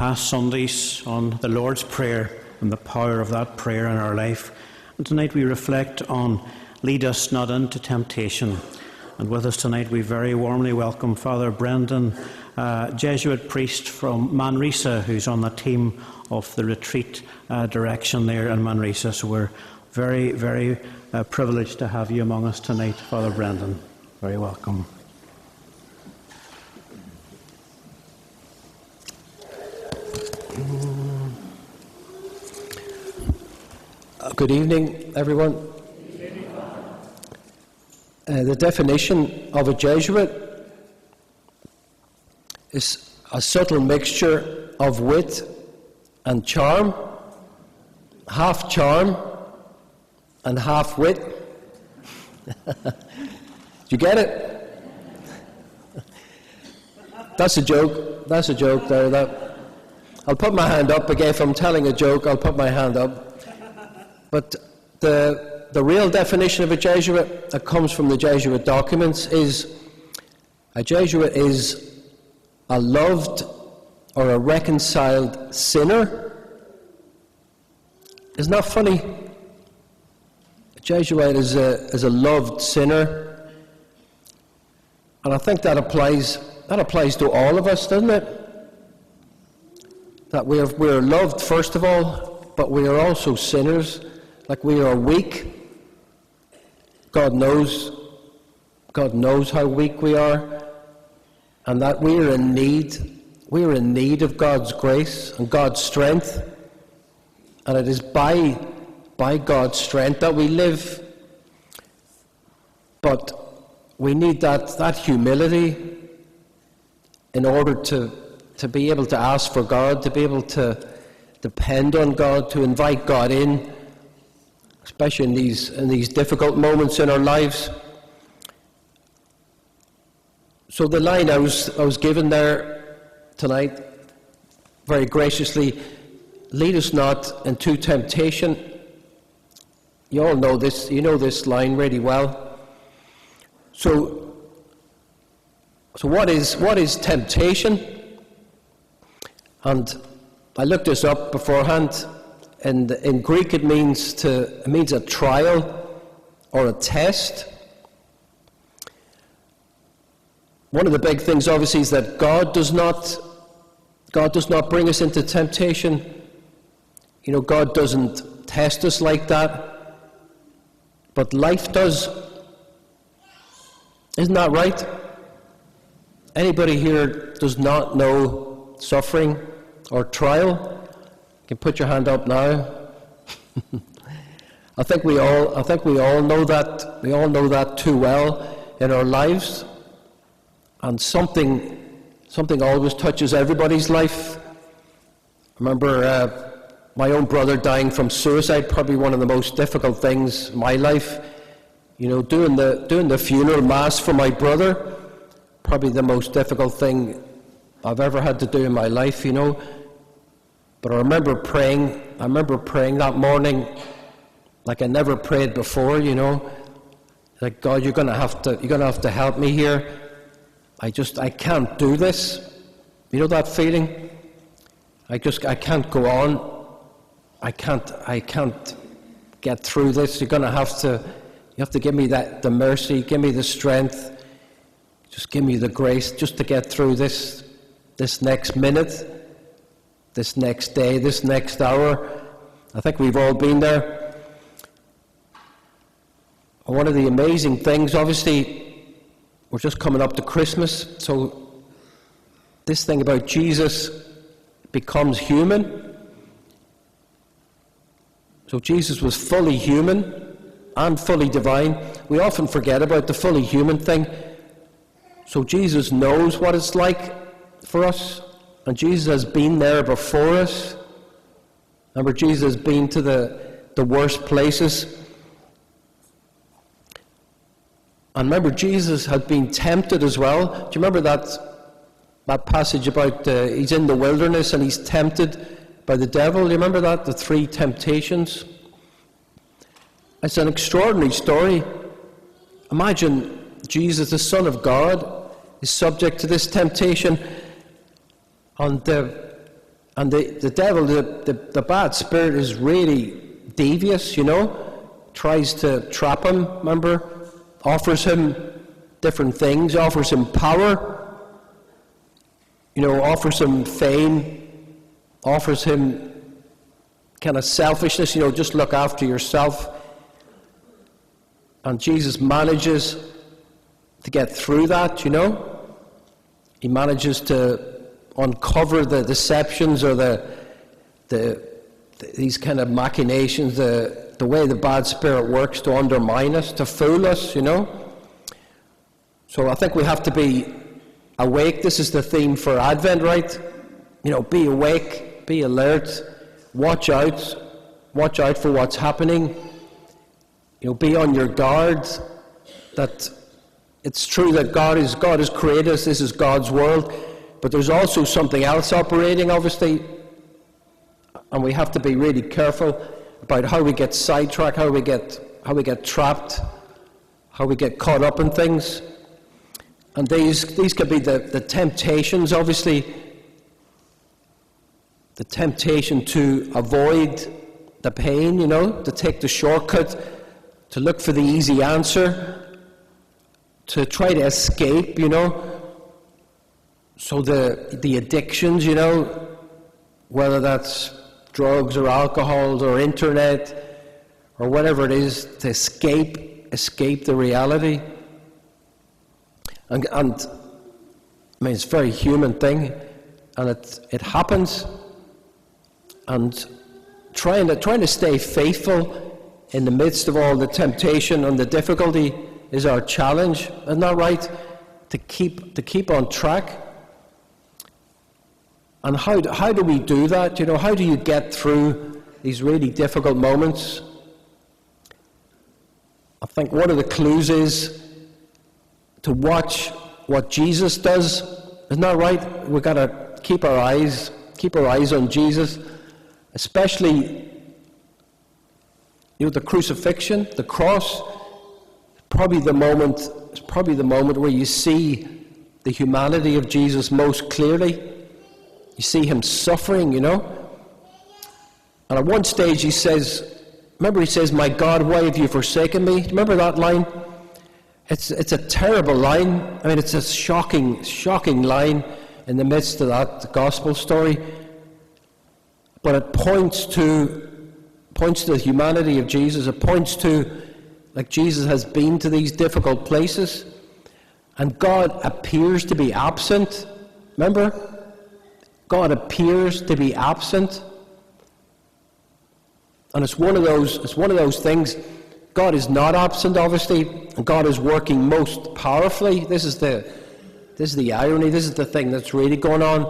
past Sundays on the Lord's Prayer and the power of that prayer in our life. And tonight we reflect on lead us not into temptation. And with us tonight we very warmly welcome Father Brendan, Jesuit priest from Manresa, who's on the team of the retreat direction there in Manresa. So we're very, very privileged to have you among us tonight, Father Brendan. Very welcome. Good evening, everyone. The definition of a Jesuit is a subtle mixture of wit and charm, half charm and half wit. You get it? That's a joke. That's a joke there. I'll put my hand up again. If I'm telling a joke, I'll put my hand up. But the real definition of a Jesuit that comes from the Jesuit documents is a Jesuit is a loved or a reconciled sinner. Isn't that funny? A Jesuit is a loved sinner, and I think that applies to all of us, doesn't it? That we're loved first of all, but we are also sinners. Like, we are weak. God knows how weak we are, and that we are in need of God's grace and God's strength. And it is by God's strength that we live. But we need that humility in order to be able to ask for God, to be able to depend on God, to invite God in, especially in these difficult moments in our lives. So the line I was given there tonight, very graciously, lead us not into temptation. You all know this. You know this line really well. So what is temptation? And I looked this up beforehand. And in Greek it means a trial or a test. One of the big things obviously is that God does not bring us into temptation. You know, God doesn't test us like that. But life does. Isn't that right? Anybody here does not know suffering or trial? You can put your hand up now. I think we all know that. We all know that too well in our lives. And something always touches everybody's life. I remember my own brother dying from suicide, probably one of the most difficult things in my life. You know, doing the funeral mass for my brother, probably the most difficult thing I've ever had to do in my life, you know. But I remember praying that morning like I never prayed before, you know. Like, God, you're gonna have to help me here. I can't do this. You know that feeling? I can't go on. I can't get through this. You have to give me the mercy, give me the strength, just give me the grace just to get through this next minute, this next day, this next hour. I think we've all been there. One of the amazing things, obviously, we're just coming up to Christmas, so this thing about Jesus becomes human. So Jesus was fully human and fully divine. We often forget about the fully human thing. So Jesus knows what it's like for us, and Jesus has been there before us. Remember, Jesus has been to the worst places. And remember, Jesus had been tempted as well. Do you remember that passage about he's in the wilderness and he's tempted by the devil? Do you remember that? The 3 temptations. It's an extraordinary story. Imagine Jesus, the Son of God, is subject to this temptation, and And the devil, the bad spirit, is really devious, tries to trap him, remember? Offers him different things, offers him power, offers him fame, offers him kind of selfishness, just look after yourself. And Jesus manages to get through that, He manages to uncover the deceptions or these kind of machinations, the way the bad spirit works to undermine us, to fool us, So I think we have to be awake. This is the theme for Advent, right? Be awake, be alert, watch out for what's happening. Be on your guard. That it's true that God has created us. This is God's world, but there's also something else operating, obviously, and we have to be really careful about how we get sidetracked, how we get trapped, how we get caught up in things. And these could be the temptations, obviously, the temptation to avoid the pain, to take the shortcut, to look for the easy answer, to try to escape, So the addictions, whether that's drugs or alcohol or internet or whatever it is, to escape the reality. And I mean, it's a very human thing, and it happens. And trying to stay faithful in the midst of all the temptation and the difficulty is our challenge. Isn't that right? To keep on track. And how do we do that? How do you get through these really difficult moments? I think one of the clues is to watch what Jesus does. Isn't that right? We've got to keep our eyes on Jesus, especially the crucifixion, the cross. It's probably the moment where you see the humanity of Jesus most clearly. You see him suffering, And at one stage he says, "My God, why have you forsaken me?" Remember that line? It's a terrible line. I mean, it's a shocking line in the midst of that gospel story. But it points to the humanity of Jesus. It points to, like, Jesus has been to these difficult places, and God appears to be absent. Remember? God appears to be absent. And it's one of those things. God is not absent, obviously, and God is working most powerfully. This is the irony. This is the thing that's really going on.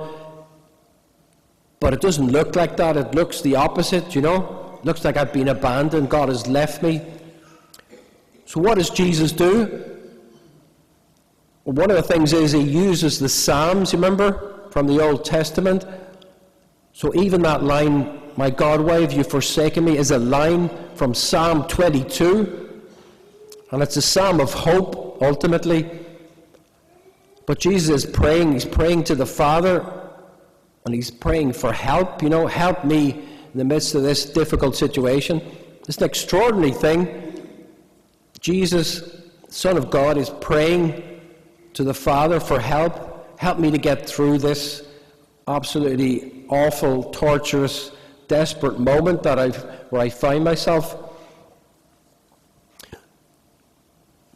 But it doesn't look like that. It looks the opposite, It looks like I've been abandoned. God has left me. So what does Jesus do? Well, one of the things is he uses the Psalms, remember, from the Old Testament. So even that line, "My God, why have you forsaken me?" is a line from Psalm 22. And it's a psalm of hope, ultimately. But Jesus is praying. He's praying to the Father, and he's praying for help. Help me in the midst of this difficult situation. It's an extraordinary thing. Jesus, Son of God, is praying to the Father for help. Help me to get through this absolutely awful, torturous, desperate moment where I find myself.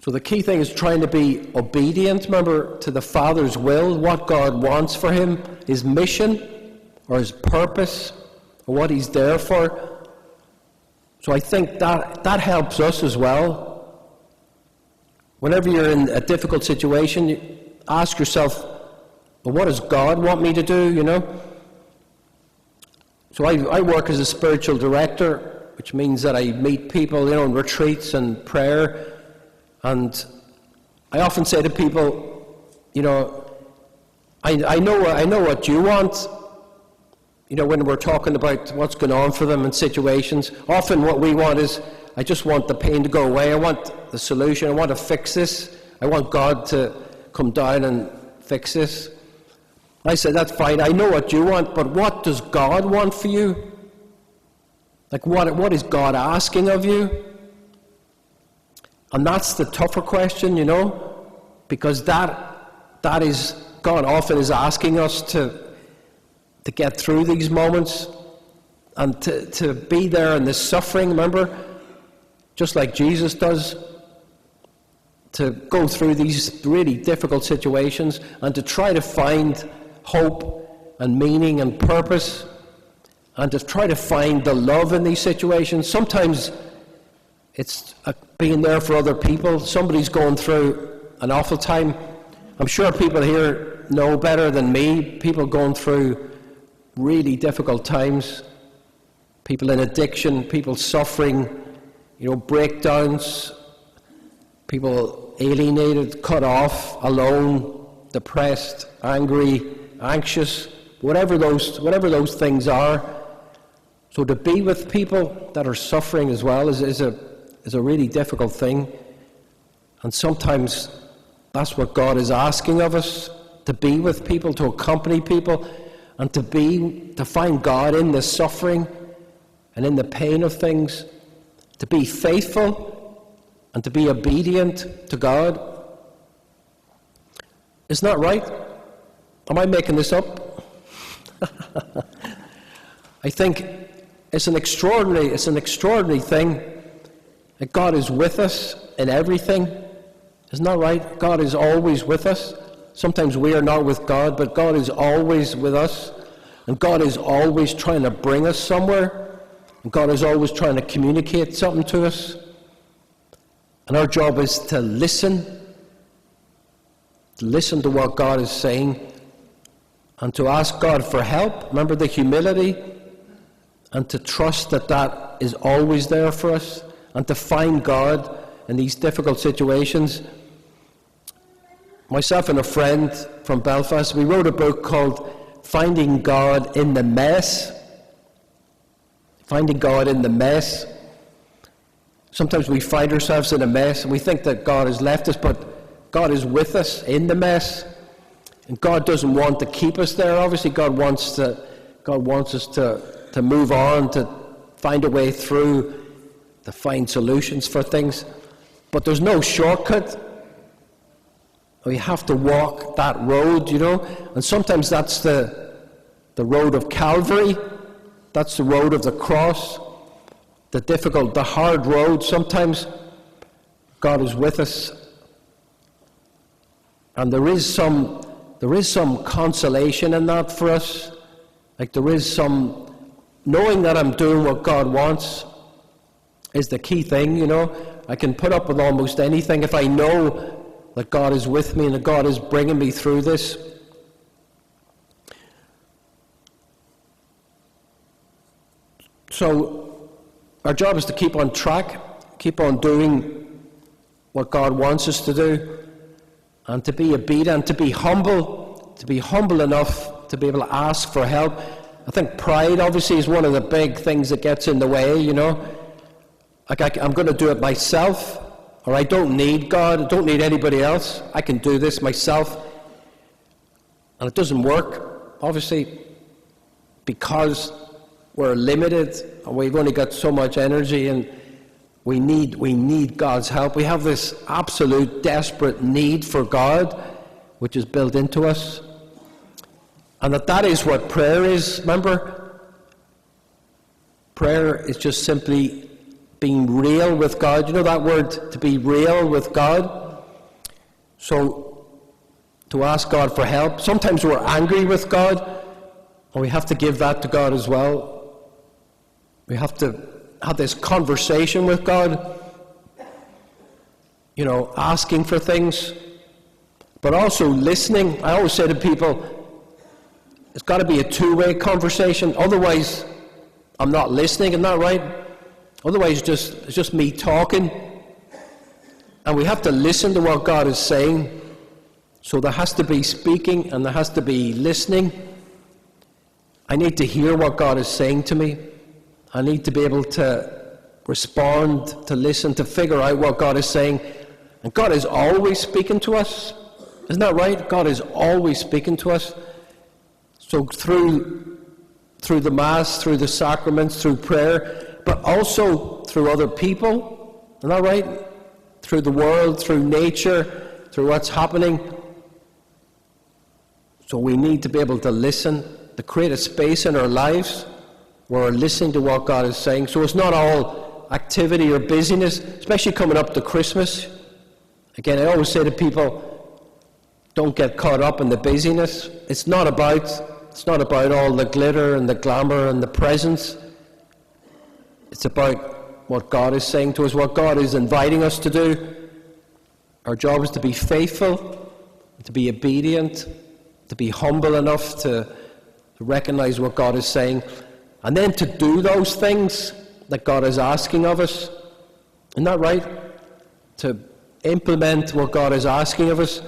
So the key thing is trying to be obedient, remember, to the Father's will, what God wants for him, his mission or his purpose, or what he's there for. So I think that helps us as well. Whenever you're in a difficult situation, you ask yourself, well, what does God want me to do, So I work as a spiritual director, which means that I meet people, in retreats and prayer. And I often say to people, I know what you want. When we're talking about what's going on for them in situations, often what we want is, I just want the pain to go away. I want the solution. I want to fix this. I want God to come down and fix this. I said, that's fine, I know what you want, but what does God want for you? Like, what is God asking of you? And that's the tougher question, because that is, God often is asking us to get through these moments and to be there in the suffering, remember, just like Jesus does, to go through these really difficult situations and to try to find hope and meaning and purpose and to try to find the love in these situations. Sometimes it's being there for other people. Somebody's going through an awful time. I'm sure people here know better than me, people going through really difficult times, people in addiction, people suffering, breakdowns, people alienated, cut off, alone, depressed, angry, anxious, whatever those things are. So to be with people that are suffering as well is a really difficult thing. And sometimes that's what God is asking of us, to be with people, to accompany people, and to find God in the suffering and in the pain of things, to be faithful and to be obedient to God. Isn't that right? Am I making this up? I think it's an extraordinary thing that God is with us in everything. Isn't that right? God is always with us. Sometimes we are not with God, but God is always with us. And God is always trying to bring us somewhere. And God is always trying to communicate something to us. And our job is to listen to what God is saying, and to ask God for help. Remember the humility, and to trust that is always there for us, and to find God in these difficult situations. Myself and a friend from Belfast, we wrote a book called Finding God in the Mess. Finding God in the mess. Sometimes we find ourselves in a mess and we think that God has left us, but God is with us in the mess. And God doesn't want to keep us there. Obviously, God wants us to move on, to find a way through, to find solutions for things. But there's no shortcut. We have to walk that road, and sometimes that's the road of Calvary. That's the road of the cross, the difficult, the hard road. Sometimes God is with us, and there is some consolation in that for us. Like there is some knowing that I'm doing what God wants is the key thing. I can put up with almost anything if I know that God is with me and that God is bringing me through this. So our job is to keep on track, keep on doing what God wants us to do, and to be obedient, to be humble enough to be able to ask for help. I think pride obviously is one of the big things that gets in the way, Like I'm going to do it myself, or I don't need God, I don't need anybody else. I can do this myself. And it doesn't work, obviously, because we're limited and we've only got so much energy, and we need God's help. We have this absolute desperate need for God, which is built into us. And that is what prayer is. Remember, prayer is just simply being real with God. You know that word, to be real with God? So, to ask God for help. Sometimes we're angry with God, and we have to give that to God as well. We have to have this conversation with God, asking for things, but also listening. I always say to people, it's got to be a two-way conversation. Otherwise, I'm not listening. Isn't that right? Otherwise, it's just me talking. And we have to listen to what God is saying. So there has to be speaking and there has to be listening. I need to hear what God is saying to me. I need to be able to respond, to listen, to figure out what God is saying. And God is always speaking to us. Isn't that right? God is always speaking to us. So through the Mass, through the sacraments, through prayer, but also through other people, isn't that right? Through the world, through nature, through what's happening. So we need to be able to listen, to create a space in our lives where we're listening to what God is saying. So it's not all activity or busyness, especially coming up to Christmas. Again, I always say to people, don't get caught up in the busyness. It's not about all the glitter and the glamour and the presents. It's about what God is saying to us, what God is inviting us to do. Our job is to be faithful, to be obedient, to be humble enough to recognize what God is saying, and then to do those things that God is asking of us. Isn't that right? To implement what God is asking of us.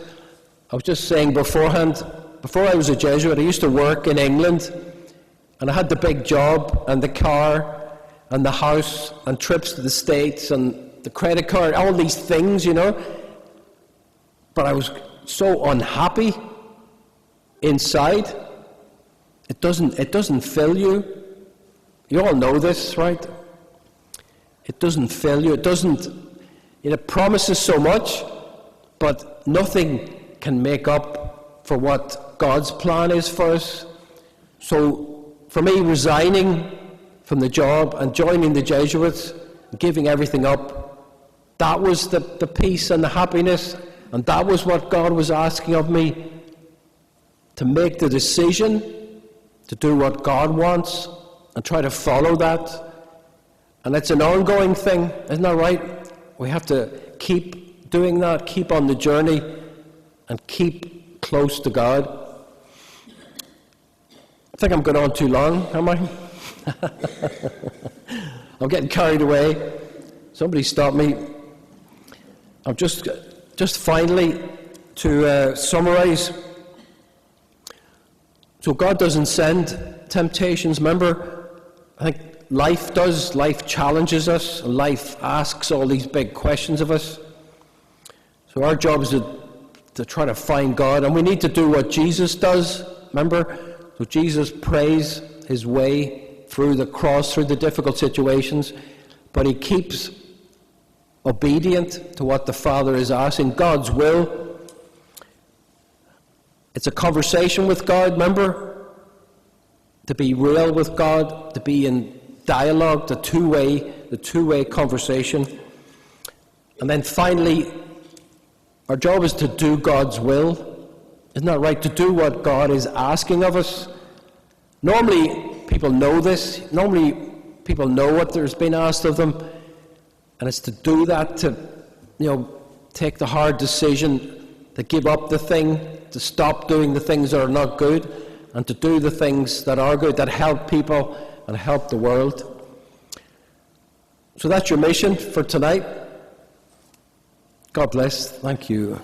I was just saying beforehand, before I was a Jesuit, I used to work in England, and I had the big job and the car and the house and trips to the States and the credit card, all these things, you know. But I was so unhappy inside. It doesn't fill you. You all know this, right? It doesn't fill you. It promises so much, but nothing can make up for what God's plan is for us. So for me, resigning from the job and joining the Jesuits, giving everything up, that was the peace and the happiness, and that was what God was asking of me, to make the decision to do what God wants and try to follow that. And it's an ongoing thing, isn't that right? We have to keep doing that, keep on the journey, and keep close to God. I think I'm going on too long, am I? I'm getting carried away. Somebody stop me. I'm just finally to summarize. So God doesn't send temptations. Remember, I think life does. Life challenges us. And life asks all these big questions of us. So our job is to try to find God. And we need to do what Jesus does. Remember? So Jesus prays his way through the cross, through the difficult situations. But he keeps obedient to what the Father is asking. God's will. It's a conversation with God, remember? To be real with God, to be in dialogue, the two-way conversation. And then finally, our job is to do God's will. Isn't that right? To do what God is asking of us. Normally, people know this. Normally, people know what there's been asked of them. And it's to do that, to, take the hard decision, to give up the thing, to stop doing the things that are not good, and to do the things that are good, that help people and help the world. So that's your mission for tonight. God bless. Thank you.